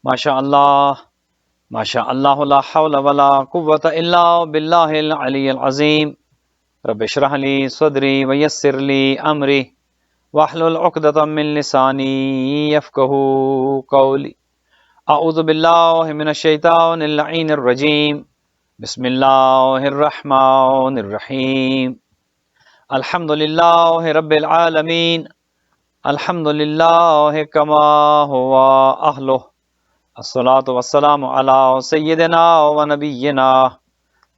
ماشاء اللہ لا حول ولا قوة الا باللہ العلی العظیم رب اشرح لی صدری ویسر لی امری واحلل عقدۃ من لسانی یفقہوا قولی اعوذ باللہ من الشیطان اللعین الرجیم بسم اللہ الرحمن الرحیم الحمد للہ رب العالمین الحمد للہ کما ہوا اہلہ الصلاة والسلام علی سیدنا و نبینا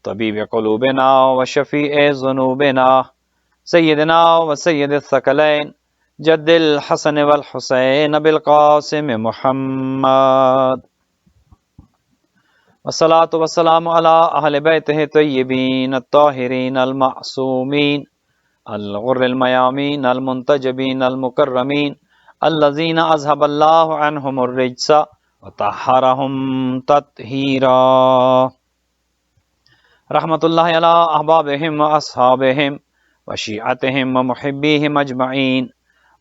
طبیب قلوبنا و شفیع ذنوبنا سیدنا و سید الثقلین جد الحسن والحسین بالقاسم محمد والصلاة والسلام علی اہل بیتہ طیبین الطاہرین المعصومین الغر المیامین المنتجبین المکرمین الذین اذهب اللہ عنہم الرجس وطہرہم تطہیرا رحمت اللہ علی احبابہم واصحابہم وشیعتہم ومحبیہم اجمعین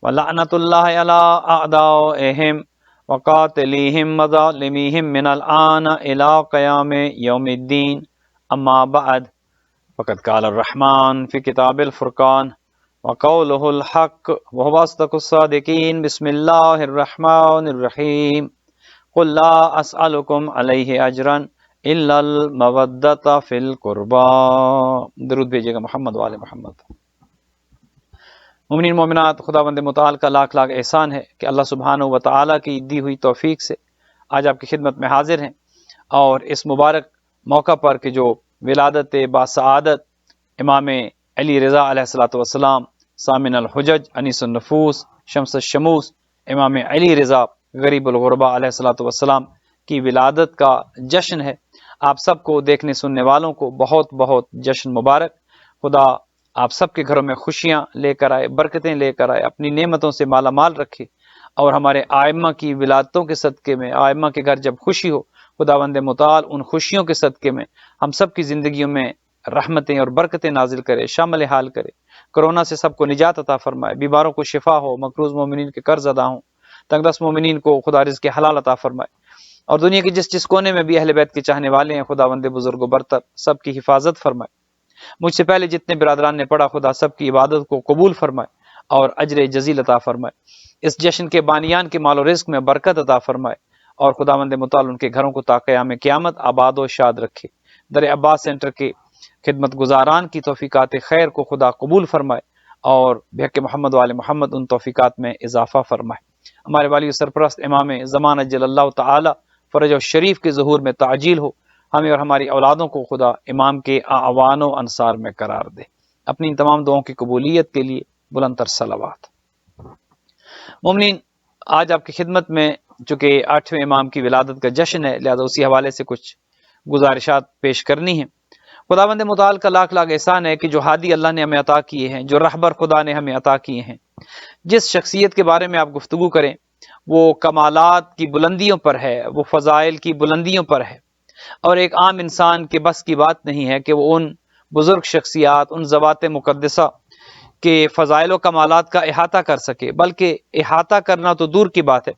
ولعنت اللہ علی اعدائہم وقاتلیہم وظالمیہم من الآن الى قیام یوم الدین اما بعد فقد قال الرحمن فی کتاب الفرقان وقولہ الحق وهو اصدق الصادقین بسم اللہ الرحمن الرحیم قل لا اسألکم علیہ اجرا الا المودۃ فی القربى۔ درود بھیجیے گا محمد وآل محمد۔ مومنین مومنات، خداوند متعال کا لاکھ لاکھ احسان ہے کہ اللہ سبحانہ و تعالیٰ کی دی ہوئی توفیق سے آج آپ کی خدمت میں حاضر ہیں، اور اس مبارک موقع پر کہ جو ولادت باسعادت امام علی رضا علیہ الصلوۃ والسلام سامن الحجج انیس النفوس شمس الشموس امام علی رضا غریب الغربا علیہ الصلوۃ والسلام کی ولادت کا جشن ہے، آپ سب کو دیکھنے سننے والوں کو بہت بہت جشن مبارک۔ خدا آپ سب کے گھروں میں خوشیاں لے کر آئے، برکتیں لے کر آئے، اپنی نعمتوں سے مالا مال رکھے، اور ہمارے آئمہ کی ولادتوں کے صدقے میں آئمہ کے گھر جب خوشی ہو، خداوند متعال ان خوشیوں کے صدقے میں ہم سب کی زندگیوں میں رحمتیں اور برکتیں نازل کرے، شامل حال کرے، کرونا سے سب کو نجات عطا فرمائے، بیماروں کو شفا ہو، مقروض مومنین کے قرض ادا ہوں، تنگ دست مومنین کو خدا رزق حلال عطا فرمائے، اور دنیا کے جس جس کونے میں بھی اہل بیت کے چاہنے والے ہیں خداوند بزرگ و برتر سب کی حفاظت فرمائے۔ مجھ سے پہلے جتنے برادران نے پڑھا، خدا سب کی عبادت کو قبول فرمائے اور اجر جزیل عطا فرمائے، اس جشن کے بانیان کے مال و رزق میں برکت عطا فرمائے، اور خداوند متعال ان کے گھروں کو تا قیام قیامت آباد و شاد رکھے۔ در عباس سینٹر کے خدمت گزاران کی توفیقات خیر کو خدا قبول فرمائے، اور بحق محمد وآل محمد ان توفیقات میں اضافہ فرمائے۔ ہمارے والی سرپرست امام زمان اجل اللہ تعالی فرج و شریف کے ظہور میں تعجیل ہو، ہمیں اور ہماری اولادوں کو خدا امام کے اعوان و انصار میں قرار دے۔ اپنی ان تمام دعاؤں کی قبولیت کے لیے بلند تر صلوات۔ مومنین، آج آپ کی خدمت میں چونکہ 8ویں امام کی ولادت کا جشن ہے، لہذا اسی حوالے سے کچھ گزارشات پیش کرنی ہیں۔ خداوند متعال کا لاکھ لاکھ احسان ہے کہ جو ہادی اللہ نے ہمیں عطا کیے ہیں، جو رہبر خدا نے ہمیں عطا کیے ہیں، جس شخصیت کے بارے میں آپ گفتگو کریں وہ کمالات کی بلندیوں پر ہے، وہ فضائل کی بلندیوں پر ہے، اور ایک عام انسان کے بس کی بات نہیں ہے کہ وہ ان بزرگ شخصیات، ان ذوات مقدسہ کے فضائل و کمالات کا احاطہ کر سکے، بلکہ احاطہ کرنا تو دور کی بات ہے،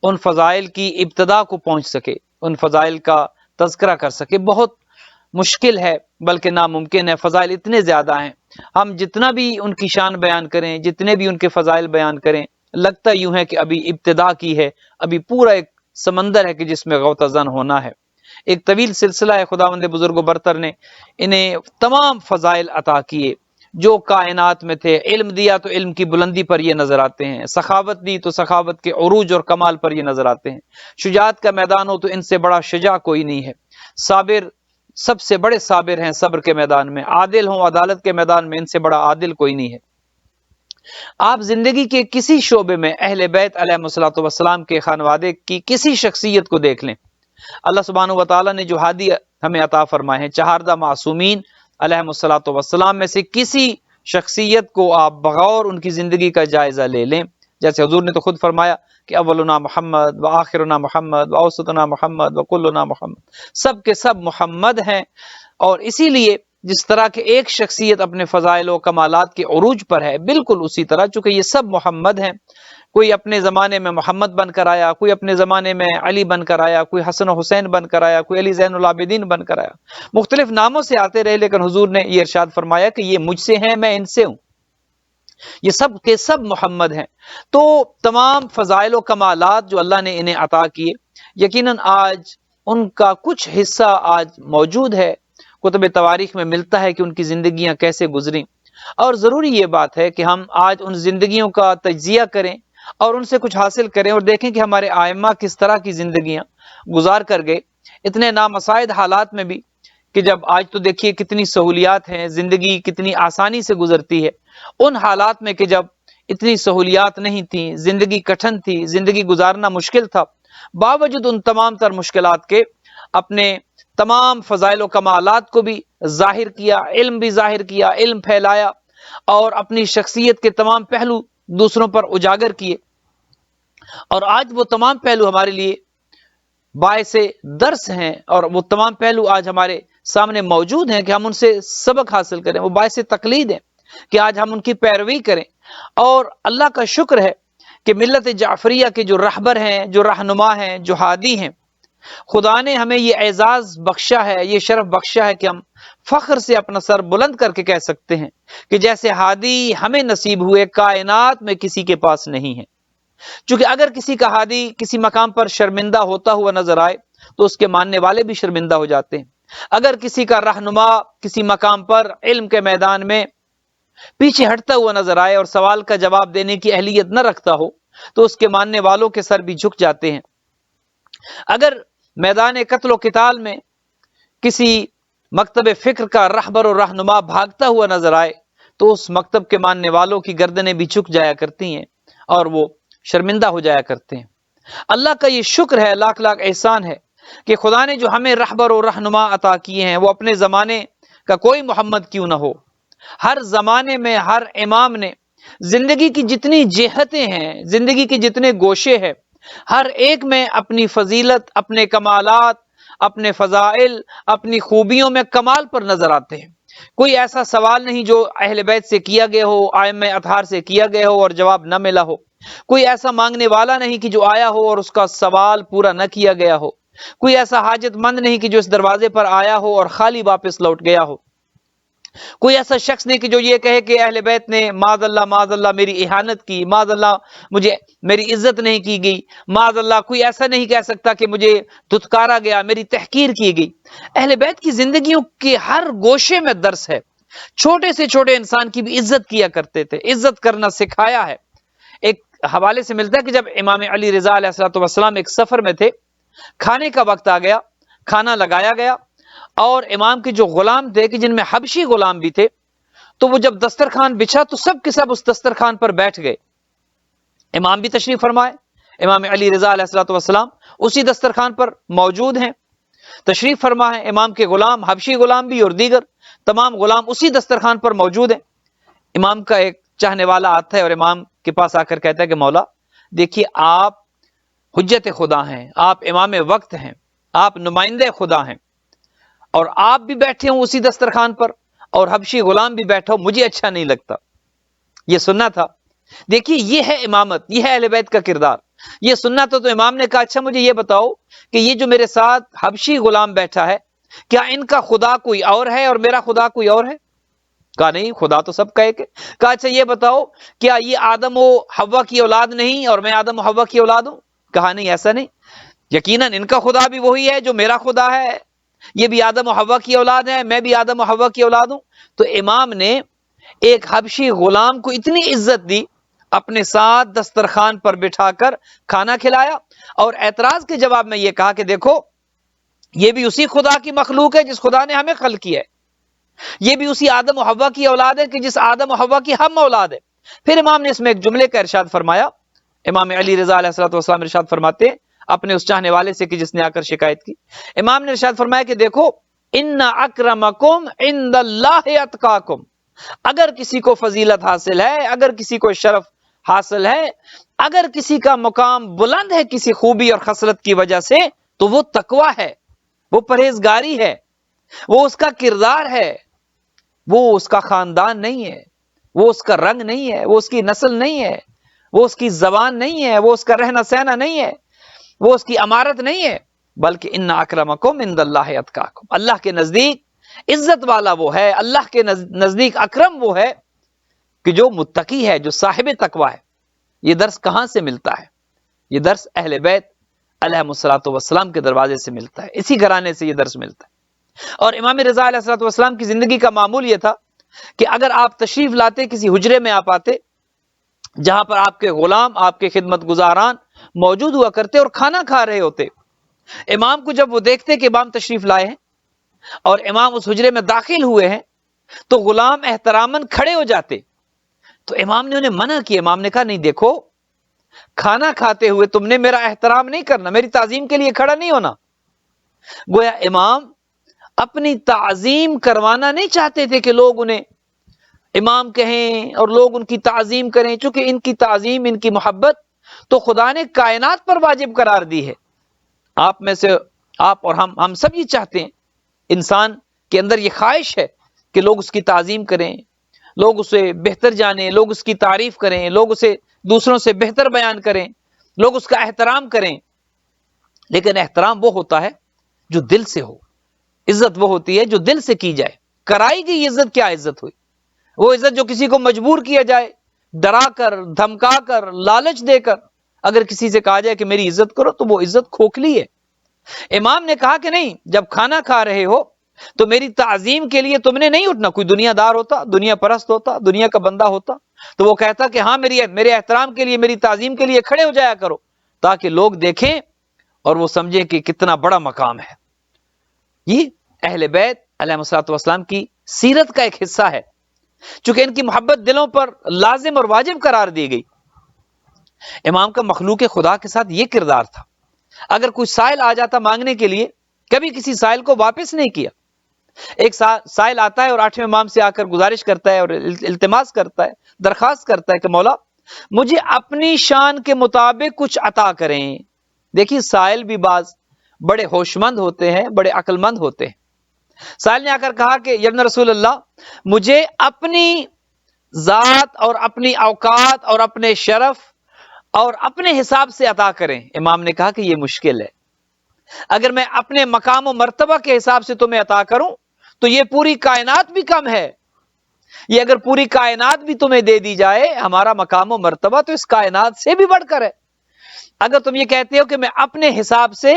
ان فضائل کی ابتدا کو پہنچ سکے، ان فضائل کا تذکرہ کر سکے، بہت مشکل ہے بلکہ ناممکن ہے۔ فضائل اتنے زیادہ ہیں، ہم جتنا بھی ان کی شان بیان کریں، جتنے بھی ان کے فضائل بیان کریں، لگتا یوں ہے کہ ابھی ابتدا کی ہے، ابھی پورا ایک سمندر ہے کہ جس میں غوطہ زن ہونا ہے۔ ایک طویل سلسلہ ہے، خداوند بزرگ و برتر نے انہیں تمام فضائل عطا کیے جو کائنات میں تھے۔ علم دیا تو علم کی بلندی پر یہ نظر آتے ہیں، سخاوت دی تو سخاوت کے عروج اور کمال پر یہ نظر آتے ہیں، شجاعت کا میدان ہو تو ان سے بڑا شجاع کوئی نہیں ہے، صابر سب سے بڑے صابر ہیں صبر کے میدان میں، عادل ہوں عدالت کے میدان میں ان سے بڑا عادل کوئی نہیں ہے۔ آپ زندگی کے کسی شعبے میں اہل بیت علیہ الصلوۃ والسلام کے خانوادے کی کسی شخصیت کو دیکھ لیں، اللہ سبحانہ و تعالیٰ نے جو ہادی ہمیں عطا فرمائے ہیں، چہاردہ معصومین علیہ الصلوۃ والسلام میں سے کسی شخصیت کو آپ بغور ان کی زندگی کا جائزہ لے لیں، جیسے حضور نے تو خود فرمایا کہ اولنا محمد و آخرنا محمد و اوسطنا محمد و کلنا محمد، سب کے سب محمد ہیں، اور اسی لیے جس طرح کہ ایک شخصیت اپنے فضائل و کمالات کے عروج پر ہے، بالکل اسی طرح چونکہ یہ سب محمد ہیں، کوئی اپنے زمانے میں محمد بن کر آیا، کوئی اپنے زمانے میں علی بن کر آیا، کوئی حسن و حسین بن کر آیا، کوئی علی زین العابدین بن کر آیا، مختلف ناموں سے آتے رہے، لیکن حضور نے یہ ارشاد فرمایا کہ یہ مجھ سے ہیں، میں ان سے ہوں، یہ سب کے سب محمد ہیں۔ تو تمام فضائل و کمالات جو اللہ نے انہیں عطا کیے، یقیناً آج ان کا کچھ حصہ آج موجود ہے، کتب تواریخ میں ملتا ہے کہ ان کی زندگیاں کیسے گزریں، اور ضروری یہ بات ہے کہ ہم آج ان زندگیوں کا تجزیہ کریں اور ان سے کچھ حاصل کریں، اور دیکھیں کہ ہمارے ائمہ کس طرح کی زندگیاں گزار کر گئے اتنے نامساعد حالات میں بھی، کہ جب آج تو دیکھیے کتنی سہولیات ہیں، زندگی کتنی آسانی سے گزرتی ہے، ان حالات میں کہ جب اتنی سہولیات نہیں تھیں، زندگی کٹھن تھی، زندگی گزارنا مشکل تھا، باوجود ان تمام تر مشکلات کے اپنے تمام فضائل و کمالات کو بھی ظاہر کیا، علم بھی ظاہر کیا، علم پھیلایا، اور اپنی شخصیت کے تمام پہلو دوسروں پر اجاگر کیے، اور آج وہ تمام پہلو ہمارے لیے باعث درس ہیں، اور وہ تمام پہلو آج ہمارے سامنے موجود ہیں کہ ہم ان سے سبق حاصل کریں، وہ باعث تقلید ہیں کہ آج ہم ان کی پیروی کریں۔ اور اللہ کا شکر ہے کہ ملت جعفریہ کے جو رہبر ہیں، جو رہنما ہیں، جو ہادی ہیں، خدا نے ہمیں یہ اعزاز بخشا ہے، یہ شرف بخشا ہے کہ ہم فخر سے اپنا سر بلند کر کے کہہ سکتے ہیں کہ جیسے ہادی ہمیں نصیب ہوئے، کائنات میں کسی کے پاس نہیں ہے۔ چونکہ اگر کسی کا ہادی کسی مقام پر شرمندہ ہوتا ہوا نظر آئے تو اس کے ماننے والے بھی شرمندہ ہو جاتے ہیں۔ اگر کسی کا رہنما کسی مقام پر علم کے میدان میں پیچھے ہٹتا ہوا نظر آئے اور سوال کا جواب دینے کی اہلیت نہ رکھتا ہو تو اس کے ماننے والوں کے سر بھی جھک جاتے ہیں۔ اگر میدان قتل و قتال میں کسی مکتب فکر کا رہبر و رہنما بھاگتا ہوا نظر آئے تو اس مکتب کے ماننے والوں کی گردنیں بھی جھک جایا کرتی ہیں اور وہ شرمندہ ہو جایا کرتے ہیں۔ اللہ کا یہ شکر ہے، لاکھ لاکھ احسان ہے کہ خدا نے جو ہمیں رہبر و رہنما عطا کیے ہیں، وہ اپنے زمانے کا کوئی محمد کیوں نہ ہو، ہر زمانے میں ہر امام نے زندگی کی جتنی جہتیں ہیں، زندگی کے جتنے گوشے ہیں، ہر ایک میں اپنی فضیلت، اپنے کمالات، اپنے فضائل، اپنی خوبیوں میں کمال پر نظر آتے ہیں۔ کوئی ایسا سوال نہیں جو اہل بیت سے کیا گیا ہو، ائمہ اطہار سے کیا گیا ہو اور جواب نہ ملا ہو۔ کوئی ایسا مانگنے والا نہیں کہ جو آیا ہو اور اس کا سوال پورا نہ کیا گیا ہو۔ کوئی ایسا حاجت مند نہیں کہ جو اس دروازے پر آیا ہو اور خالی واپس لوٹ گیا ہو۔ کوئی ایسا شخص نہیں کہ جو یہ کہے کہ اہل بیت نے معاذ اللہ میری اہانت کی، معاذ اللہ مجھے میری عزت نہیں کی گئی، معاذ اللہ کوئی ایسا نہیں کہہ سکتا کہ مجھے دھتکارا گیا، میری تحقیر کی گئی۔ اہل بیت کی زندگیوں کے ہر گوشے میں درس ہے۔ چھوٹے سے چھوٹے انسان کی بھی عزت کیا کرتے تھے، عزت کرنا سکھایا ہے۔ ایک حوالے سے ملتا ہے کہ جب امام علی رضا علیہ الصلوۃ والسلام ایک سفر میں تھے، کھانے کا وقت آ گیا، کھانا لگایا گیا، اور امام کے جو غلام تھے کہ جن میں حبشی غلام بھی تھے، تو وہ جب دسترخوان بچھا تو سب کے سب اس دسترخوان پر بیٹھ گئے۔ امام بھی تشریف فرمائے، امام علی رضا علیہ الصلوۃ والسلام اسی دسترخوان پر موجود ہیں، تشریف فرما ہے، امام کے غلام، حبشی غلام بھی اور دیگر تمام غلام اسی دسترخوان پر موجود ہیں۔ امام کا ایک چاہنے والا آتا ہے اور امام کے پاس آ کر کہتا ہے کہ مولا دیکھیے، آپ حجت خدا ہیں، آپ امام وقت ہیں، آپ نمائندے خدا ہیں، اور آپ بھی بیٹھے ہوں اسی دسترخوان پر اور حبشی غلام بھی بیٹھا ہو، مجھے اچھا نہیں لگتا۔ یہ سننا تھا۔ دیکھیے، یہ ہے امامت، یہ ہے اہل بیت کا کردار۔ یہ سننا تھا تو امام نے کہا اچھا مجھے یہ بتاؤ کہ یہ جو میرے ساتھ حبشی غلام بیٹھا ہے، کیا ان کا خدا کوئی اور ہے اور میرا خدا کوئی اور ہے؟ کہا نہیں، خدا تو سب کا ایک ہے۔ کہا اچھا یہ بتاؤ، کیا یہ آدم و حوا کی اولاد نہیں اور میں آدم و حوا کی اولاد ہوں؟ کہا نہیں، ایسا نہیں، یقیناً ان کا خدا بھی وہی ہے جو میرا خدا ہے، یہ بھی آدم و حوا کی اولاد ہے، میں بھی آدم و حوا کی اولاد ہوں۔ تو امام نے ایک حبشی غلام کو اتنی عزت دی، اپنے ساتھ دسترخوان پر بٹھا کر کھانا کھلایا، اور اعتراض کے جواب میں یہ کہا کہ دیکھو، یہ بھی اسی خدا کی مخلوق ہے جس خدا نے ہمیں خلق کیا ہے، یہ بھی اسی آدم و حوا کی اولاد ہے کہ جس آدم و حوا کی ہم اولاد ہے۔ پھر امام نے اس میں ایک جملے کا ارشاد فرمایا، امام علی رضا علیہ الصلوۃ والسلام ارشاد فرماتے ہیں اپنے اس چاہنے والے سے کہ جس نے آ کر شکایت کی، امام نے ارشاد فرمایا کہ دیکھو، ان اکرمکم عند اللہ اتقاکم، اگر کسی کو فضیلت حاصل ہے، اگر کسی کو شرف حاصل ہے، اگر کسی کا مقام بلند ہے کسی خوبی اور خصلت کی وجہ سے، تو وہ تقوی ہے، وہ پرہیزگاری ہے، وہ اس کا کردار ہے، وہ اس کا خاندان نہیں ہے، وہ اس کا رنگ نہیں ہے، وہ اس کی نسل نہیں ہے، وہ اس کی زبان نہیں ہے، وہ اس کا رہنا سہنا نہیں ہے، وہ اس کی امارت نہیں ہے، بلکہ ان اکرمکم عند اللہ اتقاکم، اللہ کے نزدیک عزت والا وہ ہے، اللہ کے نزدیک اکرم وہ ہے کہ جو متقی ہے، جو صاحب تقوی ہے۔ یہ درس کہاں سے ملتا ہے؟ یہ درس اہل بیت علیہ الصلوۃ والسلام کے دروازے سے ملتا ہے، اسی گھرانے سے یہ درس ملتا ہے۔ اور امام رضا علیہ الصلوۃ والسلام کی زندگی کا معمول یہ تھا کہ اگر آپ تشریف لاتے، کسی حجرے میں آپ آتے جہاں پر آپ کے غلام، آپ کے خدمت گزاران موجود ہوا کرتے اور کھانا کھا رہے ہوتے، امام کو جب وہ دیکھتے کہ امام تشریف لائے ہیں اور امام اس حجرے میں داخل ہوئے ہیں تو غلام احتراماً کھڑے ہو جاتے، تو امام نے انہیں منع کیا۔ امام نے کہا نہیں، دیکھو کھانا کھاتے ہوئے تم نے میرا احترام نہیں کرنا، میری تعظیم کے لیے کھڑا نہیں ہونا۔ گویا امام اپنی تعظیم کروانا نہیں چاہتے تھے کہ لوگ انہیں امام کہیں اور لوگ ان کی تعظیم کریں، چونکہ ان کی تعظیم، ان کی محبت تو خدا نے کائنات پر واجب قرار دی ہے۔ آپ میں سے آپ اور ہم سب یہ چاہتے ہیں، انسان کے اندر یہ خواہش ہے کہ لوگ اس کی تعظیم کریں، لوگ اسے بہتر جانیں، لوگ اس کی تعریف کریں، لوگ اسے دوسروں سے بہتر بیان کریں، لوگ اس کا احترام کریں۔ لیکن احترام وہ ہوتا ہے جو دل سے ہو، عزت وہ ہوتی ہے جو دل سے کی جائے۔ کرائی گئی عزت کیا عزت ہوئی؟ وہ عزت جو کسی کو مجبور کیا جائے، ڈرا کر، دھمکا کر، لالچ دے کر اگر کسی سے کہا جائے کہ میری عزت کرو تو وہ عزت کھوکھلی ہے۔ امام نے کہا کہ نہیں، جب کھانا کھا رہے ہو تو میری تعظیم کے لیے تم نے نہیں اٹھنا۔ کوئی دنیا دار ہوتا، دنیا پرست ہوتا، دنیا کا بندہ ہوتا تو وہ کہتا کہ ہاں میرے احترام کے لیے، میری تعظیم کے لیے کھڑے ہو جایا کرو، تاکہ لوگ دیکھیں اور وہ سمجھیں کہ کتنا بڑا مقام ہے۔ یہ اہل بیت علیہ الصلوۃ والسلام کی سیرت کا ایک حصہ ہے، چونکہ ان کی محبت دلوں پر لازم اور واجب قرار دی گئی۔ امام کا مخلوق خدا کے ساتھ یہ کردار تھا، اگر کوئی سائل آ جاتا مانگنے کے لیے، کبھی کسی سائل کو واپس نہیں کیا۔ ایک سائل آتا ہے اور 8ویں امام سے آ کر گزارش کرتا ہے اور التماس کرتا ہے، درخواست کرتا ہے کہ مولا مجھے اپنی شان کے مطابق کچھ عطا کریں۔ دیکھیے سائل بھی بعض بڑے ہوش مند ہوتے ہیں، بڑے عقل مند ہوتے ہیں۔ سائل نے آ کر کہا کہ یا ابن رسول اللہ، مجھے اپنی ذات اور اپنی اوقات اور اپنے شرف اور اپنے حساب سے عطا کریں۔ امام نے کہا کہ یہ مشکل ہے، اگر میں اپنے مقام و مرتبہ کے حساب سے تمہیں عطا کروں تو یہ پوری کائنات بھی کم ہے۔ یہ اگر پوری کائنات بھی تمہیں دے دی جائے، ہمارا مقام و مرتبہ تو اس کائنات سے بھی بڑھ کر ہے۔ اگر تم یہ کہتے ہو کہ میں اپنے حساب سے،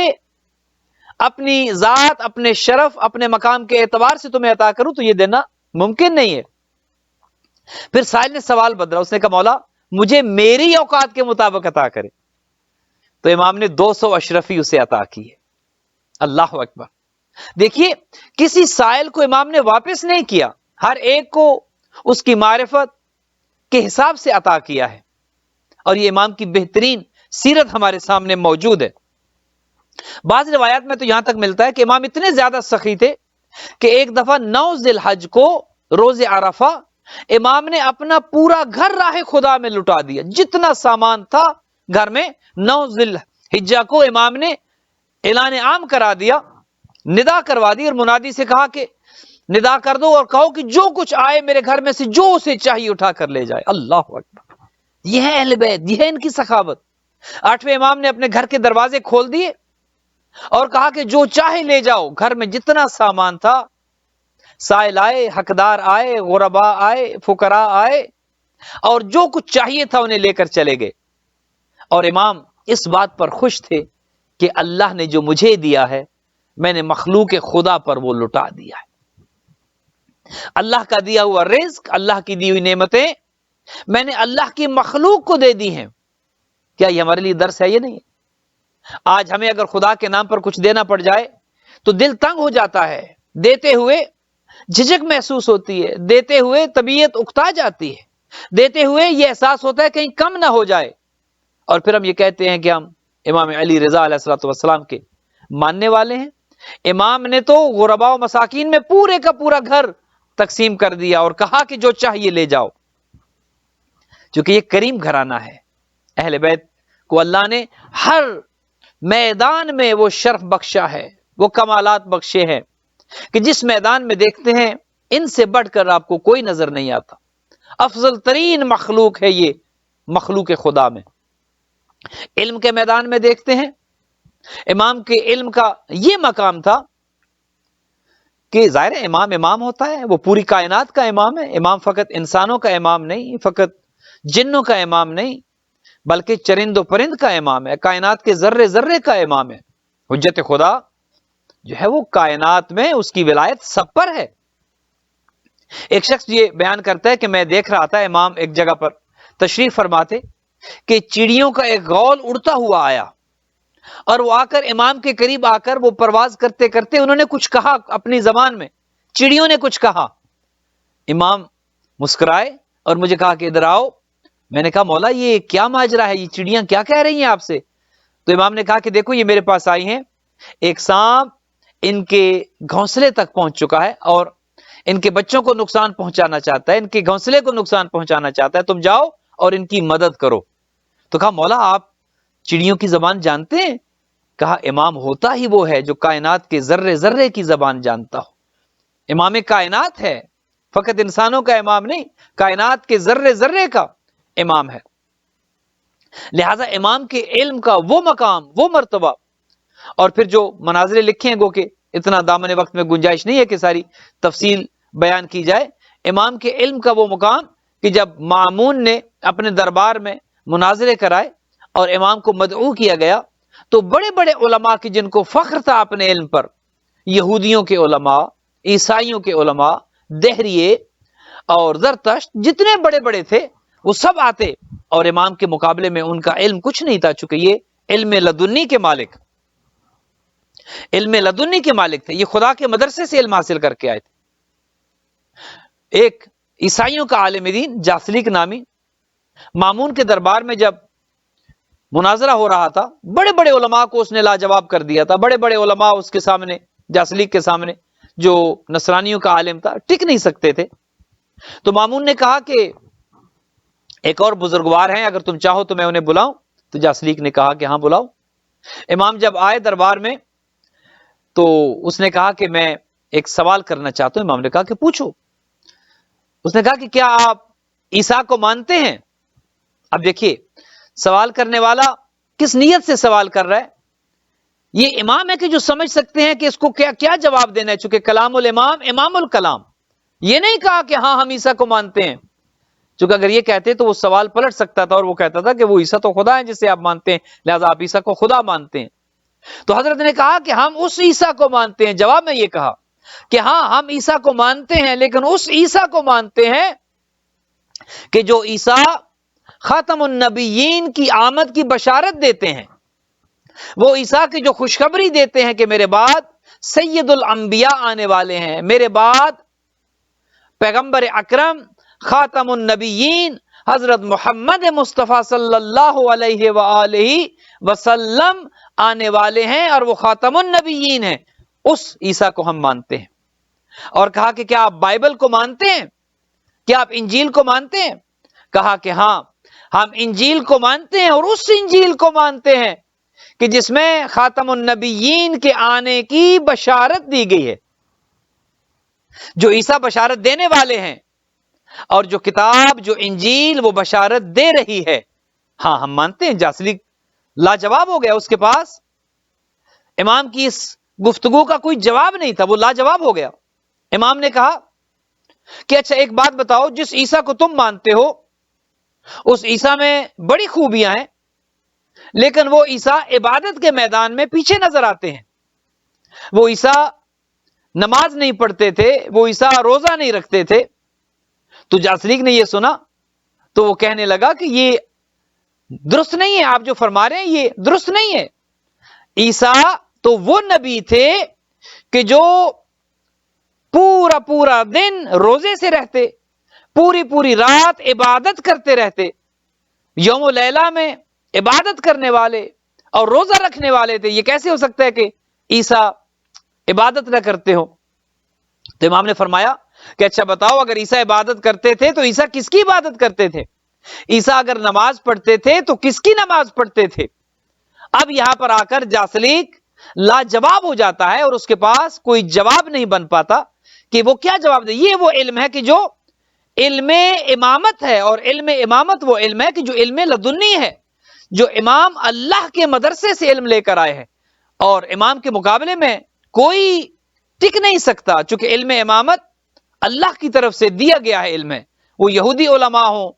اپنی ذات، اپنے شرف، اپنے مقام کے اعتبار سے تمہیں عطا کروں تو یہ دینا ممکن نہیں ہے۔ پھر سائل نے سوال بدلا، اس نے کہا مولا مجھے میری اوقات کے مطابق عطا کرے۔ تو امام نے 200 اشرفی اسے عطا کی ہے۔ اللہ اکبر! دیکھیے کسی سائل کو امام نے واپس نہیں کیا، ہر ایک کو اس کی معرفت کے حساب سے عطا کیا ہے، اور یہ امام کی بہترین سیرت ہمارے سامنے موجود ہے۔ بعض روایات میں تو یہاں تک ملتا ہے کہ امام اتنے زیادہ سخی تھے کہ ایک دفعہ 9 ذی الحج کو روز عرفہ امام نے اپنا پورا گھر راہ خدا میں لٹا دیا، جتنا سامان تھا گھر میں 9 ذی الحجہ کو امام نے اعلان عام کرا دیا، ندا کروا دی، اور منادی سے کہا کہ ندا کر دو اور کہو کہ جو کچھ آئے میرے گھر میں سے، جو اسے چاہیے اٹھا کر لے جائے۔ اللہ اکبر! یہ ہے اہل بیت، یہ ہے ان کی سخاوت۔ 8ویں امام نے اپنے گھر کے دروازے کھول دیے اور کہا کہ جو چاہے لے جاؤ۔ گھر میں جتنا سامان تھا، سائل آئے، حقدار آئے، غربا آئے، فقراء آئے، اور جو کچھ چاہیے تھا انہیں لے کر چلے گئے۔ اور امام اس بات پر خوش تھے کہ اللہ نے جو مجھے دیا ہے میں نے مخلوق خدا پر وہ لٹا دیا ہے۔ اللہ کا دیا ہوا رزق، اللہ کی دی ہوئی نعمتیں میں نے اللہ کی مخلوق کو دے دی ہیں۔ کیا یہ ہمارے لیے درس ہے؟ یہ نہیں ہے۔ آج ہمیں اگر خدا کے نام پر کچھ دینا پڑ جائے تو دل تنگ ہو جاتا ہے، دیتے ہوئے جھجک محسوس ہوتی ہے، دیتے ہوئے طبیعت اکتا جاتی ہے، دیتے ہوئے یہ احساس ہوتا ہے کہیں کم نہ ہو جائے، اور پھر ہم یہ کہتے ہیں کہ ہم امام علی رضا علیہ الصلوۃ والسلام کے ماننے والے ہیں۔ امام نے تو غرباء و مساکین میں پورے کا پورا گھر تقسیم کر دیا اور کہا کہ جو چاہیے لے جاؤ، چونکہ یہ کریم گھرانہ ہے۔ اہل بیت کو اللہ نے ہر میدان میں وہ شرف بخشا ہے، وہ کمالات بخشے ہیں کہ جس میدان میں دیکھتے ہیں ان سے بڑھ کر آپ کو کوئی نظر نہیں آتا۔ افضل ترین مخلوق ہے یہ مخلوق خدا میں. علم کے میدان میں دیکھتے ہیں امام کے علم کا یہ مقام تھا کہ ظاہر ہے امام ہوتا ہے، وہ پوری کائنات کا امام ہے. امام فقط انسانوں کا امام نہیں، فقط جنوں کا امام نہیں، بلکہ چرند و پرند کا امام ہے، کائنات کے ذرے ذرے کا امام ہے. حجت خدا جو ہے وہ کائنات میں اس کی ولایت سب پر ہے. ایک شخص یہ بیان کرتا ہے کہ میں دیکھ رہا تھا امام ایک جگہ پر تشریف فرماتے کہ چڑیوں کا ایک غول اڑتا ہوا آیا اور وہ آ کر امام کے قریب آ کر وہ پرواز کرتے کرتے انہوں نے کچھ کہا اپنی زبان میں، چڑیوں نے کچھ کہا. امام مسکرائے اور مجھے کہا کہ ادھر آؤ. میں نے کہا مولا یہ کیا ماجرا ہے، یہ چڑیاں کیا کہہ رہی ہیں آپ سے؟ تو امام نے کہا کہ دیکھو یہ میرے پاس آئی ہیں، ایک سانپ ان کے گھونسلے تک پہنچ چکا ہے اور ان کے بچوں کو نقصان پہنچانا چاہتا ہے، ان کے گھونسلے کو نقصان پہنچانا چاہتا ہے، تم جاؤ اور ان کی مدد کرو. تو کہا مولا آپ چڑیوں کی زبان جانتے ہیں؟ کہا امام ہوتا ہی وہ ہے جو کائنات کے ذرے ذرے کی زبان جانتا ہو. امام کائنات ہے، فقط انسانوں کا امام نہیں، کائنات کے ذرے ذرے کا امام ہے. لہذا امام کے علم کا وہ مقام، وہ مرتبہ، اور پھر جو مناظر لکھے ہیں، گو کہ اتنا دامن وقت میں گنجائش نہیں ہے کہ ساری تفصیل بیان کی جائے. امام کے علم کا وہ مقام کہ جب مامون نے اپنے دربار میں مناظرے کرائے اور امام کو مدعو کیا گیا تو بڑے بڑے علماء کی جن کو فخر تھا اپنے علم پر، یہودیوں کے علماء، عیسائیوں کے علماء، دہریے اور زرتشت، جتنے بڑے بڑے تھے وہ سب آتے اور امام کے مقابلے میں ان کا علم کچھ نہیں تھا، چونکہ یہ علم لدنی کے مالک، علم لدنی کے مالک تھے. یہ خدا کے مدرسے سے علم حاصل کر کے آئے تھے. ایک عیسائیوں کا عالم دین جاسلیک نامی مامون کے دربار میں جب مناظرہ ہو رہا تھا، بڑے بڑے علماء کو اس نے لاجواب کر دیا تھا. بڑے بڑے علماء اس کے سامنے، جاسلیک کے سامنے جو نصرانیوں کا عالم تھا، ٹک نہیں سکتے تھے. تو مامون نے کہا کہ ایک اور بزرگوار ہیں، اگر تم چاہو تو میں انہیں بلاؤں. تو جاسلیک نے کہا کہ ہاں بلاؤ. امام جب آئے دربار میں تو اس نے کہا کہ میں ایک سوال کرنا چاہتا ہوں. امام نے کہا کہ پوچھو. اس نے کہا کہ کیا آپ عیسیٰ کو مانتے ہیں؟ اب دیکھیے سوال کرنے والا کس نیت سے سوال کر رہا ہے. یہ امام ہے کہ جو سمجھ سکتے ہیں کہ اس کو کیا جواب دینا ہے، چونکہ کلام الامام امام الکلام. یہ نہیں کہا کہ ہاں ہم عیسیٰ کو مانتے ہیں، چونکہ اگر یہ کہتے تو وہ سوال پلٹ سکتا تھا اور وہ کہتا تھا کہ وہ عیسیٰ تو خدا ہے جسے آپ مانتے ہیں، لہذا آپ عیسیٰ کو خدا مانتے ہیں. تو حضرت نے کہا کہ ہم اس عیسیٰ کو مانتے ہیں. جواب میں یہ کہا کہ ہاں ہم عیسیٰ کو مانتے ہیں، لیکن اس عیسیٰ کو مانتے ہیں کہ جو عیسیٰ خاتم النبیین کی آمد کی بشارت دیتے ہیں، وہ عیسیٰ کی جو خوشخبری دیتے ہیں کہ میرے بعد سید الانبیاء آنے والے ہیں، میرے بعد پیغمبر اکرم خاتم النبیین حضرت محمد مصطفیٰ صلی اللہ علیہ وآلہ وسلم آنے والے ہیں اور وہ خاتم النبیین ہیں. اس عیسیٰ کو ہم مانتے ہیں. اور کہا کہ کیا آپ بائبل کو مانتے ہیں؟ کیا آپ انجیل کو مانتے ہیں؟ کہا کہ ہاں ہم انجیل کو مانتے ہیں اور اس انجیل کو مانتے ہیں کہ جس میں خاتم النبیین کے آنے کی بشارت دی گئی ہے. جو عیسیٰ بشارت دینے والے ہیں اور جو کتاب جو انجیل وہ بشارت دے رہی ہے، ہاں ہم مانتے ہیں. جاسلیک لاجواب ہو گیا، اس کے پاس امام کی اس گفتگو کا کوئی جواب نہیں تھا، وہ لاجواب ہو گیا. امام نے کہا کہ اچھا ایک بات بتاؤ، جس عیسیٰ کو تم مانتے ہو اس عیسیٰ میں بڑی خوبیاں ہیں، لیکن وہ عیسیٰ عبادت کے میدان میں پیچھے نظر آتے ہیں. وہ عیسیٰ نماز نہیں پڑھتے تھے، وہ عیسیٰ روزہ نہیں رکھتے تھے. تو جاسلیک نے یہ سنا تو وہ کہنے لگا کہ یہ درست نہیں ہے، آپ جو فرما رہے ہیں یہ درست نہیں ہے. عیسیٰ تو وہ نبی تھے کہ جو پورا دن روزے سے رہتے، پوری رات عبادت کرتے رہتے، یوم و لیلہ میں عبادت کرنے والے اور روزہ رکھنے والے تھے. یہ کیسے ہو سکتا ہے کہ عیسیٰ عبادت نہ کرتے ہو؟ تو امام نے فرمایا کہ اچھا بتاؤ، اگر عیسیٰ عبادت کرتے تھے تو عیسیٰ کس کی عبادت کرتے تھے؟ عیسیٰ اگر نماز پڑھتے تھے تو کس کی نماز پڑھتے تھے؟ اب یہاں پر آ کر جاسلیک لاجواب ہو جاتا ہے اور اس کے پاس کوئی جواب نہیں بن پاتا کہ وہ کیا جواب دے. یہ وہ علم ہے کہ جو علم امامت ہے، اور علم امامت وہ علم ہے کہ جو علم لدنی ہے، جو امام اللہ کے مدرسے سے علم لے کر آئے ہیں، اور امام کے مقابلے میں کوئی ٹک نہیں سکتا، چونکہ علم امامت اللہ کی طرف سے دیا گیا ہے علم ہے، وہ یہودی علماء ہوں،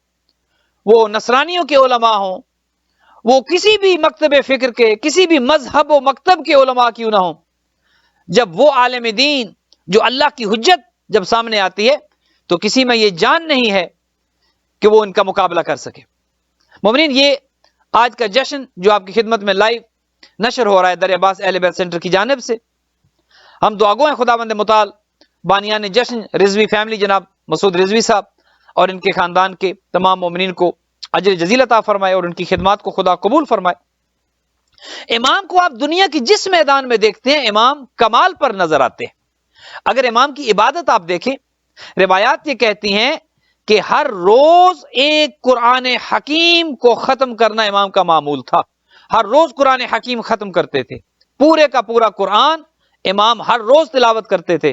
وہ نصرانیوں کے علماء ہوں، وہ کسی بھی مکتب فکر کے، کسی بھی مذہب و مکتب کے علماء کیوں نہ ہوں، جب وہ عالم دین جو اللہ کی حجت جب سامنے آتی ہے تو کسی میں یہ جان نہیں ہے کہ وہ ان کا مقابلہ کر سکے۔ مومنین، یہ آج کا جشن جو آپ کی خدمت میں لائیو نشر ہو رہا ہے در عباس اہل بیت سینٹر کی جانب سے، ہم دعاگو ہیں خداوند متعال بانیان جشن رضوی فیملی جناب مسعود رضوی صاحب اور ان کے خاندان کے تمام مومنین کو اجر جزیل عطا فرمائے اور ان کی خدمات کو خدا قبول فرمائے۔ امام کو آپ دنیا کی جس میدان میں دیکھتے ہیں امام کمال پر نظر آتے ہیں۔ اگر امام کی عبادت آپ دیکھیں، روایات یہ کہتی ہیں کہ ہر روز ایک قرآن حکیم کو ختم کرنا امام کا معمول تھا، ہر روز قرآن حکیم ختم کرتے تھے، پورے کا پورا قرآن امام ہر روز تلاوت کرتے تھے۔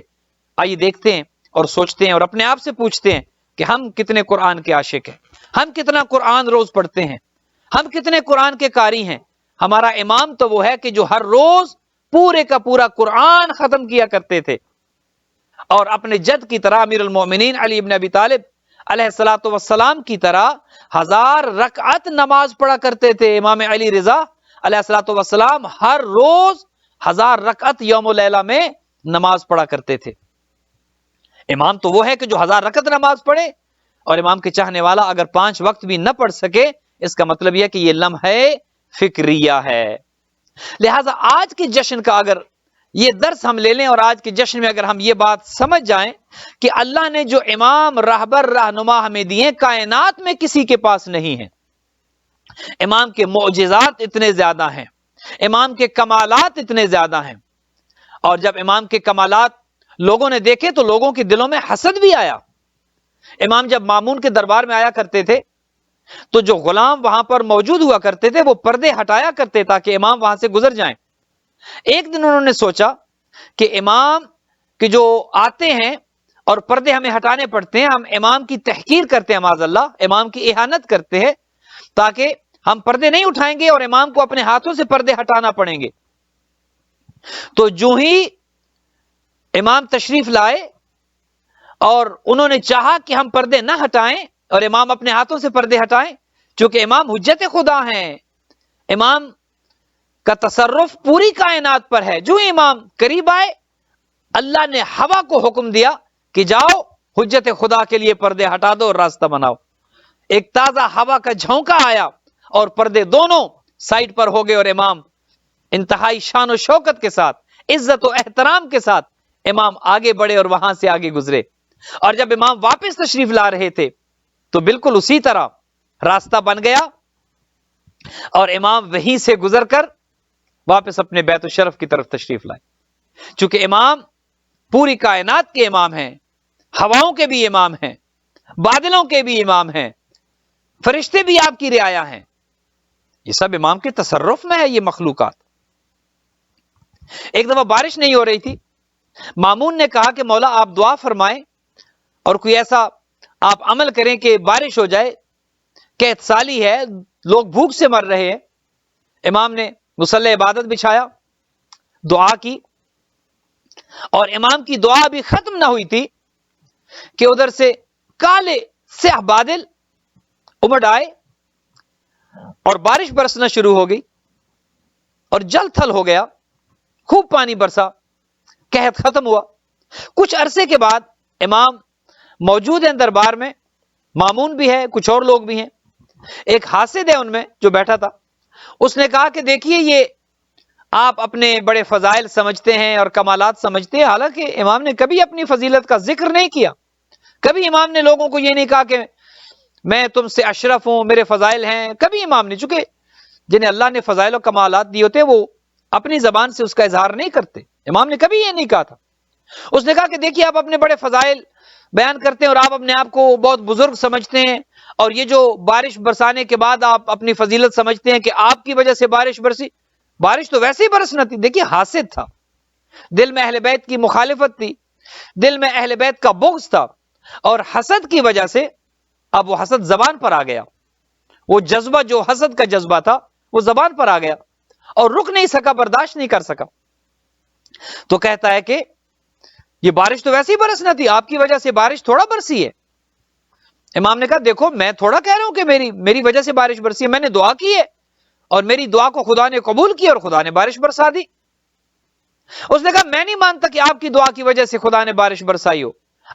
آئیے دیکھتے ہیں اور سوچتے ہیں اور اپنے آپ سے پوچھتے ہیں کہ ہم کتنے قرآن کے عاشق ہیں، ہم کتنا قرآن روز پڑھتے ہیں، ہم کتنے قرآن کے قاری ہیں۔ ہمارا امام تو وہ ہے کہ جو ہر روز پورے کا پورا قرآن ختم کیا کرتے تھے، اور اپنے جد کی طرح امیر المومنین علی ابن ابی طالب علیہ الصلوۃ والسلام کی طرح 1000 رکعت نماز پڑھا کرتے تھے۔ امام علی رضا علیہ الصلوۃ والسلام ہر روز 1000 رکعت یوم و لیلہ میں نماز پڑھا کرتے تھے۔ امام تو وہ ہے کہ جو 1000 رکعت نماز پڑھے، اور امام کے چاہنے والا اگر 5 وقت بھی نہ پڑھ سکے، اس کا مطلب یہ کہ یہ لمحہ فکریہ ہے۔ لہذا آج کے جشن کا اگر یہ درس ہم لے لیں اور آج کے جشن میں اگر ہم یہ بات سمجھ جائیں کہ اللہ نے جو امام راہبر رہنما ہمیں دیے کائنات میں کسی کے پاس نہیں ہیں، امام کے معجزات اتنے زیادہ ہیں، امام کے کمالات اتنے زیادہ ہیں، اور جب امام کے کمالات لوگوں نے دیکھے تو لوگوں کے دلوں میں حسد بھی آیا۔ امام جب مامون کے دربار میں آیا کرتے تھے تو جو غلام وہاں پر موجود ہوا کرتے تھے وہ پردے ہٹایا کرتے تاکہ امام وہاں سے گزر جائیں۔ ایک دن انہوں نے سوچا کہ امام کے جو آتے ہیں اور پردے ہمیں ہٹانے پڑتے ہیں، ہم امام کی تحقیر کرتے ہیں، معاذ اللہ امام کی اہانت کرتے ہیں، تاکہ ہم پردے نہیں اٹھائیں گے اور امام کو اپنے ہاتھوں سے پردے ہٹانا پڑیں گے۔ تو جو ہی امام تشریف لائے اور انہوں نے چاہا کہ ہم پردے نہ ہٹائیں اور امام اپنے ہاتھوں سے پردے ہٹائیں، چونکہ امام حجت خدا ہیں، امام کا تصرف پوری کائنات پر ہے۔ جو امام قریب آئے، اللہ نے ہوا کو حکم دیا کہ جاؤ حجت خدا کے لیے پردے ہٹا دو اور راستہ بناؤ۔ ایک تازہ ہوا کا جھونکا آیا اور پردے دونوں سائڈ پر ہو گئے، اور امام انتہائی شان و شوکت کے ساتھ، عزت و احترام کے ساتھ امام آگے بڑھے اور وہاں سے آگے گزرے۔ اور جب امام واپس تشریف لا رہے تھے تو بالکل اسی طرح راستہ بن گیا، اور امام وہیں سے گزر کر واپس اپنے بیت الشرف کی طرف تشریف لائے۔ چونکہ امام پوری کائنات کے امام ہیں، ہواؤں کے بھی امام ہیں، بادلوں کے بھی امام ہیں، فرشتے بھی آپ کی رعایا ہیں، یہ سب امام کے تصرف میں ہے یہ مخلوقات۔ ایک دفعہ بارش نہیں ہو رہی تھی، مامون نے کہا کہ مولا آپ دعا فرمائیں اور کوئی ایسا آپ عمل کریں کہ بارش ہو جائے، قحط سالی ہے، لوگ بھوک سے مر رہے ہیں۔ امام نے مصلی عبادت بچھایا، دعا کی، اور امام کی دعا ابھی ختم نہ ہوئی تھی کہ ادھر سے کالے سیاہ بادل امڑ آئے اور بارش برسنا شروع ہو گئی اور جل تھل ہو گیا، خوب پانی برسا، قحط ختم ہوا۔ کچھ عرصے کے بعد امام موجود ہیں دربار میں، مامون بھی ہے، کچھ اور لوگ بھی ہیں۔ ایک حاسد ہے ان میں جو بیٹھا تھا، اس نے کہا کہ دیکھیے یہ آپ اپنے بڑے فضائل سمجھتے ہیں اور کمالات سمجھتے ہیں، حالانکہ امام نے کبھی اپنی فضیلت کا ذکر نہیں کیا، کبھی امام نے لوگوں کو یہ نہیں کہا کہ میں تم سے اشرف ہوں، میرے فضائل ہیں، کبھی امام نے، چونکہ جنہیں اللہ نے فضائل و کمالات دیے ہوتے وہ اپنی زبان سے اس کا اظہار نہیں کرتے، امام نے کبھی یہ نہیں کہا تھا۔ اس نے کہا کہ دیکھیے آپ اپنے بڑے فضائل بیان کرتے ہیں اور آپ اپنے آپ کو بہت بزرگ سمجھتے ہیں، اور یہ جو بارش برسانے کے بعد آپ اپنی فضیلت سمجھتے ہیں کہ آپ کی وجہ سے بارش برسی، بارش تو ویسے ہی برسنا تھی۔ دیکھیے حاسد تھا، دل میں اہل بیت کی مخالفت تھی، دل میں اہل بیت کا بغض تھا، اور حسد کی وجہ سے اب وہ حسد زبان پر آ گیا، وہ جذبہ جو حسد کا جذبہ تھا وہ زبان پر آ گیا اور رک نہیں سکا، برداشت نہیں کر سکا، تو کہتا ہے کہ یہ بارش تو ویسے ہی برسنا تھی، آپ کی وجہ سے بارش تھوڑا برسی ہے۔ امام نے کہا دیکھو میں تھوڑا کہہ رہا ہوں کہ میری وجہ سے بارش برسی ہے، میں نے دعا کی ہے اور میری دعا کو خدا نے قبول کی اور خدا نے بارش برسا دی۔ اس نے کہا میں نہیں مانتا کہ آپ کی دعا کی وجہ سے خدا نے بارش برسائی ہو،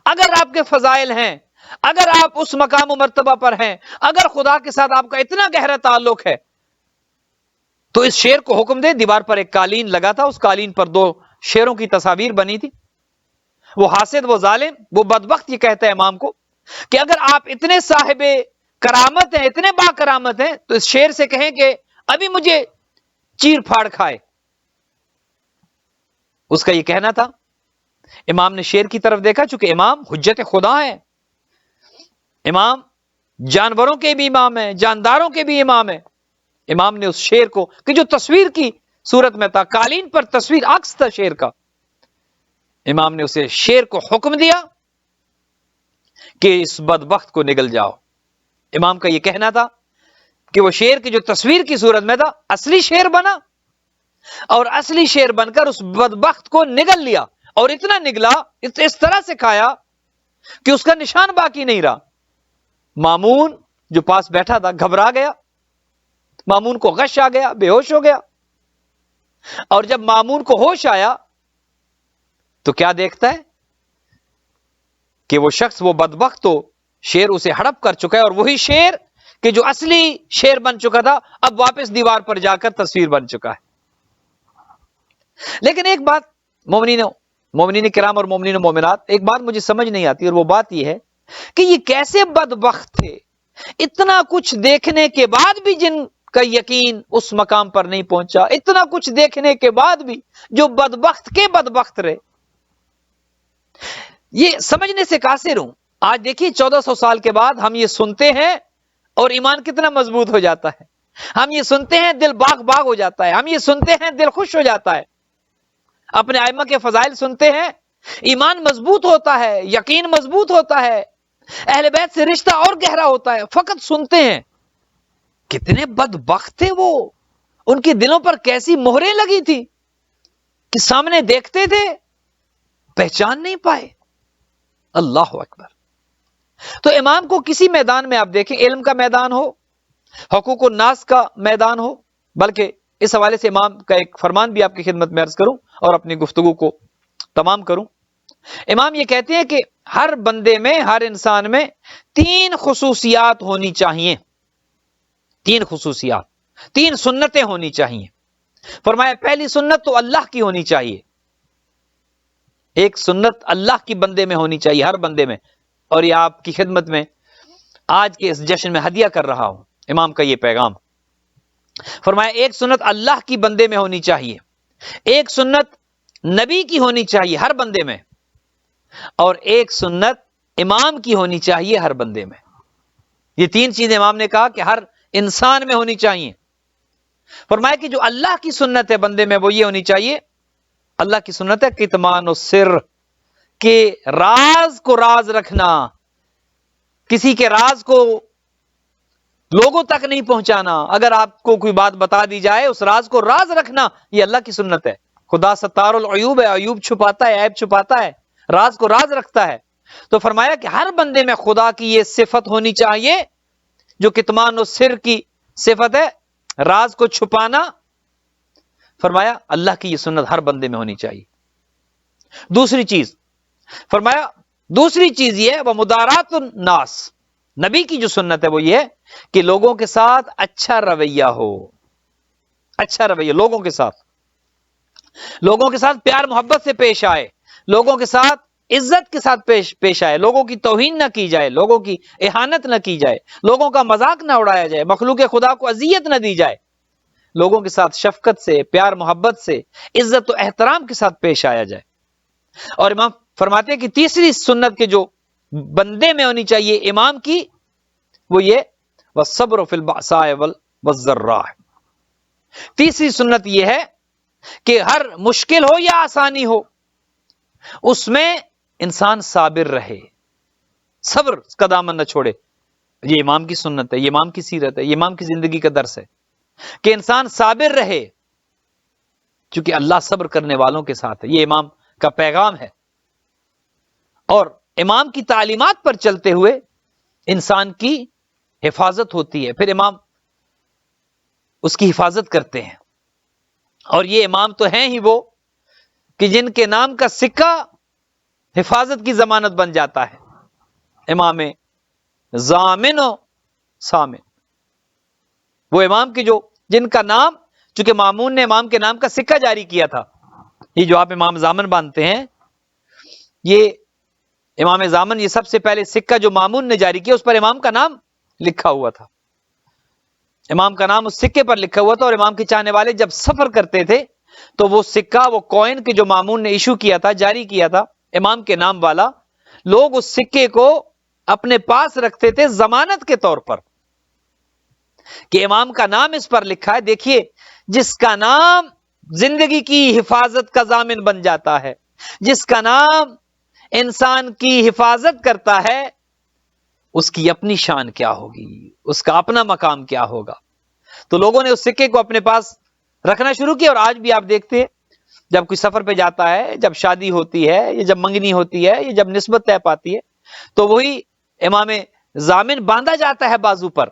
اگر آپ کے فضائل ہیں، اگر آپ اس مقام و مرتبہ پر ہیں، اگر خدا کے ساتھ آپ کا اتنا گہرا تعلق ہے تو اس شیر کو حکم دے۔ دیوار پر ایک قالین لگا تھا، اس قالین پر 2 شیروں کی تصاویر بنی تھی۔ وہ حاسد، وہ ظالم، وہ بدبخت یہ کہتا ہے امام کو کہ اگر آپ اتنے صاحب کرامت ہیں، اتنے با کرامت ہیں، تو اس شیر سے کہیں کہ ابھی مجھے چیر پھاڑ کھائے۔ اس کا یہ کہنا تھا۔ امام نے شیر کی طرف دیکھا، چونکہ امام حجت خدا ہے، امام جانوروں کے بھی امام ہے، جانداروں کے بھی امام ہے۔ امام نے اس شیر کو کہ جو تصویر کی صورت میں تھا، قالین پر تصویر عکس تھا شیر کا، امام نے اسے شیر کو حکم دیا کہ اس بدبخت کو نگل جاؤ۔ امام کا یہ کہنا تھا کہ وہ شیر کی جو تصویر کی صورت میں تھا اصلی شیر بنا اور اصلی شیر بن کر اس بدبخت کو نگل لیا، اور اتنا نگلا، اس طرح سے کھایا کہ اس کا نشان باقی نہیں رہا۔ مامون جو پاس بیٹھا تھا گھبرا گیا، مامون کو غش آ گیا، بے ہوش ہو گیا، اور جب مامون کو ہوش آیا تو کیا دیکھتا ہے کہ وہ شخص، وہ بدبخت تو شیر اسے ہڑپ کر چکا ہے، اور وہی شیر کہ جو اصلی شیر بن چکا تھا اب واپس دیوار پر جا کر تصویر بن چکا ہے۔ لیکن ایک بات مومنین کرام اور مومنین و مومنات، ایک بات مجھے سمجھ نہیں آتی، اور وہ بات یہ ہے کہ یہ کیسے بدبخت تھے، اتنا کچھ دیکھنے کے بعد بھی جن کا یقین اس مقام پر نہیں پہنچا، اتنا کچھ دیکھنے کے بعد بھی جو بدبخت کے بدبخت رہے۔ یہ سمجھنے سے قاصر ہوں۔ آج دیکھیے 1400 سال کے بعد ہم یہ سنتے ہیں اور ایمان کتنا مضبوط ہو جاتا ہے، ہم یہ سنتے ہیں دل باغ باغ ہو جاتا ہے، ہم یہ سنتے ہیں دل خوش ہو جاتا ہے، اپنے ائمہ کے فضائل سنتے ہیں، ایمان مضبوط ہوتا ہے، یقین مضبوط ہوتا ہے، اہل بیت سے رشتہ اور گہرا ہوتا ہے، فقط سنتے ہیں۔ کتنے بدبخت تھے وہ، ان کے دلوں پر کیسی مہریں لگی تھی کہ سامنے دیکھتے تھے پہچان نہیں پائے۔ اللہ اکبر۔ تو امام کو کسی میدان میں آپ دیکھیں، علم کا میدان ہو، حقوق الناس کا میدان ہو، بلکہ اس حوالے سے امام کا ایک فرمان بھی آپ کی خدمت میں عرض کروں اور اپنی گفتگو کو تمام کروں۔ امام یہ کہتے ہیں کہ ہر بندے میں، ہر انسان میں 3 خصوصیات ہونی چاہیے، 3 خصوصیات، 3 سنتیں ہونی چاہیے۔ فرمایا پہلی سنت تو اللہ کی ہونی چاہیے، ایک سنت اللہ کی بندے میں ہونی چاہیے، ہر بندے میں، اور یہ آپ کی خدمت میں آج کے اس جشن میں ہدیہ کر رہا ہوں امام کا یہ پیغام۔ فرمایا ایک سنت اللہ کی بندے میں ہونی چاہیے، ایک سنت نبی کی ہونی چاہیے ہر بندے میں، اور ایک سنت امام کی ہونی چاہیے ہر بندے میں۔ یہ 3 چیزیں امام نے کہا کہ ہر انسان میں ہونی چاہیے۔ فرمایا کہ جو اللہ کی سنت ہے بندے میں وہ یہ ہونی چاہیے، اللہ کی سنت ہے کتمان السر، کہ راز کو راز رکھنا، کسی کے راز کو لوگوں تک نہیں پہنچانا۔ اگر آپ کو کوئی بات بتا دی جائے اس راز کو راز رکھنا، یہ اللہ کی سنت ہے۔ خدا ستار العیوب ہے، عیوب چھپاتا ہے، عیب چھپاتا ہے، راز کو راز رکھتا ہے۔ تو فرمایا کہ ہر بندے میں خدا کی یہ صفت ہونی چاہیے جو کتمان السر کی صفت ہے، راز کو چھپانا۔ فرمایا اللہ کی یہ سنت ہر بندے میں ہونی چاہیے۔ دوسری چیز فرمایا، دوسری چیز یہ ہے وہ مدارات الناس، نبی کی جو سنت ہے وہ یہ ہے کہ لوگوں کے ساتھ اچھا رویہ ہو، اچھا رویہ، لوگوں کے ساتھ پیار محبت سے پیش آئے، لوگوں کے ساتھ عزت کے ساتھ پیش آئے، لوگوں کی توہین نہ کی جائے، لوگوں کی اہانت نہ کی جائے، لوگوں کا مذاق نہ اڑایا جائے، مخلوق خدا کو اذیت نہ دی جائے، لوگوں کے ساتھ شفقت سے، پیار محبت سے، عزت و احترام کے ساتھ پیش آیا جائے۔ اور امام فرماتے ہیں کہ تیسری سنت کے جو بندے میں ہونی چاہیے امام کی وہ یہ والصبر فی البأساء والضراء، تیسری سنت یہ ہے کہ ہر مشکل ہو یا آسانی ہو اس میں انسان صابر رہے، صبر کا دامن نہ چھوڑے. یہ امام کی سنت ہے، یہ امام کی سیرت ہے، یہ امام کی زندگی کا درس ہے کہ انسان صابر رہے، چونکہ اللہ صبر کرنے والوں کے ساتھ ہے. یہ امام کا پیغام ہے. اور امام کی تعلیمات پر چلتے ہوئے انسان کی حفاظت ہوتی ہے، پھر امام اس کی حفاظت کرتے ہیں. اور یہ امام تو ہیں ہی وہ کہ جن کے نام کا سکہ حفاظت کی ضمانت بن جاتا ہے. امام ضامن و سامن، وہ امام کی جن کا نام، چونکہ مامون نے امام کے نام کا سکہ جاری کیا تھا. یہ جو آپ امام ضامن باندھتے ہیں، یہ امام ضامن، یہ سب سے پہلے سکہ جو مامون نے جاری کیا اس پر امام کا نام لکھا ہوا تھا. امام کا نام اس سکے پر لکھا ہوا تھا. اور امام کے چاہنے والے جب سفر کرتے تھے تو وہ سکہ، وہ کوئن کے جو مامون نے ایشو کیا تھا، جاری کیا تھا امام کے نام والا، لوگ اس سکے کو اپنے پاس رکھتے تھے ضمانت کے طور پر کہ امام کا نام اس پر لکھا ہے. دیکھیے، جس کا نام زندگی کی حفاظت کا ضامن بن جاتا ہے، جس کا نام انسان کی حفاظت کرتا ہے، اس کی اپنی شان کیا ہوگی، اس کا اپنا مقام کیا ہوگا. تو لوگوں نے اس سکے کو اپنے پاس رکھنا شروع کیا. اور آج بھی آپ دیکھتے ہیں جب کوئی سفر پہ جاتا ہے، جب شادی ہوتی ہے، یا جب منگنی ہوتی ہے، یا جب نسبت طے پاتی ہے، تو وہی امام ضامن باندھا جاتا ہے بازو پر.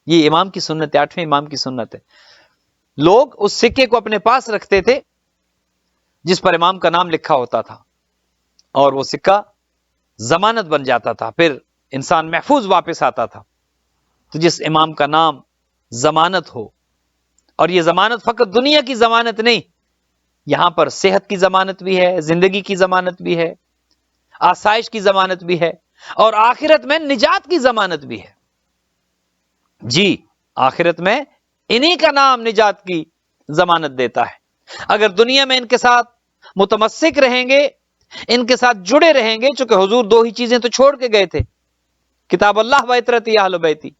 یہ امام کی سنت ہے، 8ویں امام کی سنت ہے. لوگ اس سکے کو اپنے پاس رکھتے تھے جس پر امام کا نام لکھا ہوتا تھا، اور وہ سکہ ضمانت بن جاتا تھا، پھر انسان محفوظ واپس آتا تھا. تو جس امام کا نام ضمانت ہو، اور یہ ضمانت فقط دنیا کی ضمانت نہیں، یہاں پر صحت کی ضمانت بھی ہے، زندگی کی ضمانت بھی ہے، آسائش کی ضمانت بھی ہے، اور آخرت میں نجات کی ضمانت بھی ہے. جی، آخرت میں انہی کا نام نجات کی ضمانت دیتا ہے. اگر دنیا میں ان کے ساتھ متمسک رہیں گے، ان کے ساتھ جڑے رہیں گے، چونکہ حضور 2 ہی چیزیں تو چھوڑ کے گئے تھے، کتاب اللہ و عترتی اہل بیتی.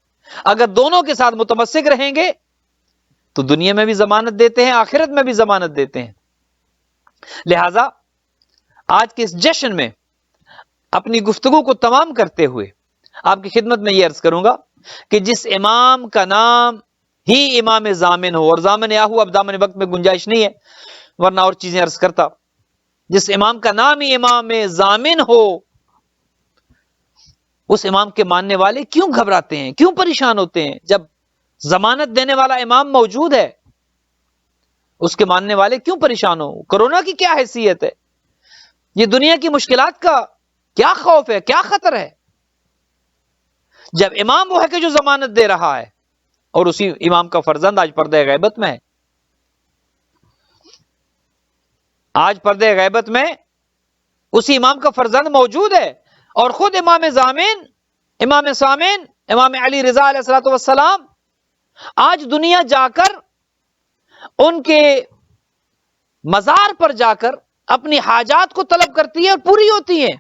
اگر دونوں کے ساتھ متمسک رہیں گے تو دنیا میں بھی ضمانت دیتے ہیں، آخرت میں بھی ضمانت دیتے ہیں. لہذا آج کے اس جشن میں اپنی گفتگو کو تمام کرتے ہوئے آپ کی خدمت میں یہ عرض کروں گا کہ جس امام کا نام ہی امام ضامن ہو، اور ضامن یاہو اب دامن وقت میں گنجائش نہیں ہے ورنہ اور چیزیں عرض کرتا، جس امام کا نام ہی امام ضامن ہو، اس امام کے ماننے والے کیوں گھبراتے ہیں، کیوں پریشان ہوتے ہیں؟ جب ضمانت دینے والا امام موجود ہے، اس کے ماننے والے کیوں پریشان ہو؟ کرونا کی کیا حیثیت ہے؟ یہ دنیا کی مشکلات کا کیا خوف ہے، کیا خطر ہے؟ جب امام وہ ہے کہ جو ضمانت دے رہا ہے، اور اسی امام کا فرزند آج پردہ غیبت میں ہے. آج پردہ غیبت میں اسی امام کا فرزند موجود ہے، اور خود امام ضامن، امام سامن، امام علی رضا علیہ الصلوۃ والسلام آج دنیا جا کر ان کے مزار پر جا کر اپنی حاجات کو طلب کرتی ہے اور پوری ہوتی ہیں.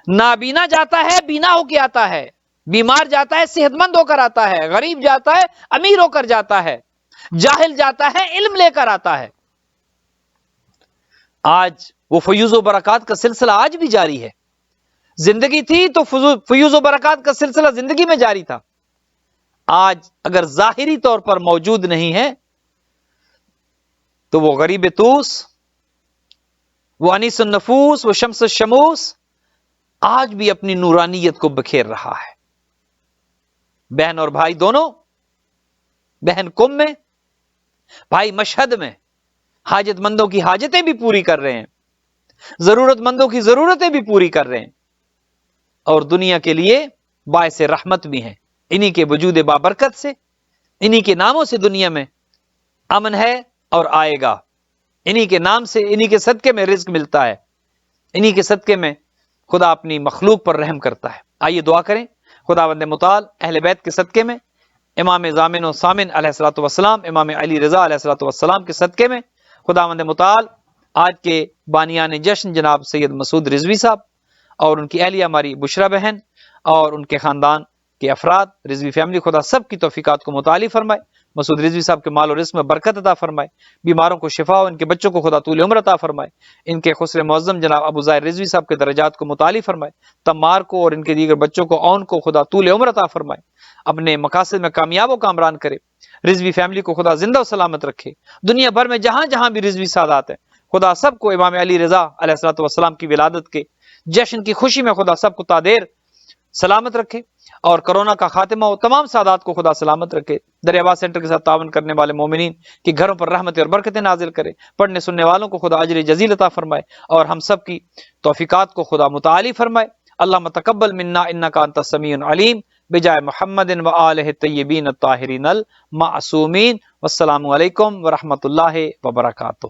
نابینا جاتا ہے بینا ہو کے آتا ہے، بیمار جاتا ہے صحت مند ہو کر آتا ہے، غریب جاتا ہے امیر ہو کر جاتا ہے، جاہل جاتا ہے علم لے کر آتا ہے. آج وہ فیوز و برکات کا سلسلہ آج بھی جاری ہے. زندگی تھی تو فیوز و برکات کا سلسلہ زندگی میں جاری تھا. آج اگر ظاہری طور پر موجود نہیں ہے تو وہ غریب توس، وہ انیس النفوس، وہ شمس الشموس آج بھی اپنی نورانیت کو بکھیر رہا ہے. بہن اور بھائی دونوں، بہن کم میں، بھائی مشہد میں حاجت مندوں کی حاجتیں بھی پوری کر رہے ہیں، ضرورت مندوں کی ضرورتیں بھی پوری کر رہے ہیں، اور دنیا کے لیے باعث رحمت بھی ہیں. انہی کے وجود بابرکت سے، انہی کے ناموں سے دنیا میں امن ہے اور آئے گا. انہی کے نام سے، انہی کے صدقے میں رزق ملتا ہے، انہی کے صدقے میں خدا اپنی مخلوق پر رحم کرتا ہے. آئیے دعا کریں خداوند متعال اہل بیت کے صدقے میں، امام ضامن و سامن علیہ الصلوۃ والسلام، امام علی رضا علیہ الصلوۃ والسلام کے صدقے میں خداوند متعال آج کے بانیان جشن جناب سید مسعود رضوی صاحب اور ان کی اہلیہ ہماری بشرا بہن اور ان کے خاندان کے افراد، رضوی فیملی، خدا سب کی توفیقات کو متعالی فرمائے. مسعود رضوی صاحب کے مال و رزق میں برکت عطا فرمائے، بیماروں کو شفا ہو، ان کے بچوں کو خدا طول عمر عطا فرمائے، ان کے خسر معظم جناب ابو ظاہر رضوی صاحب کے درجات کو متعالی فرمائے، تمار کو اور ان کے دیگر بچوں کو اون کو خدا طول عمر عطا فرمائے، اپنے مقاصد میں کامیاب و کامران کرے، رضوی فیملی کو خدا زندہ و سلامت رکھے، دنیا بھر میں جہاں جہاں بھی رضوی سادات ہیں خدا سب کو امام علی رضا علیہ الصلوۃ والسلام کی ولادت کے جشن کی خوشی میں خدا سب کو تادیر سلامت رکھے، اور کرونا کا خاتمہ ہو، تمام سادات کو خدا سلامت رکھے، دریاباد سینٹر کے ساتھ تعاون کرنے والے مومنین کی گھروں پر رحمت اور برکتیں نازل کرے، پڑھنے سننے والوں کو خدا اجر جزیل عطا فرمائے، اور ہم سب کی توفیقات کو خدا متعالی فرمائے۔ اللہم تقبل منا انک انت السمیع العلیم بجائے محمد و آلہ الطیبین الطاہرین المعصومین، والسلام علیکم ورحمۃ اللہ وبرکاتہ۔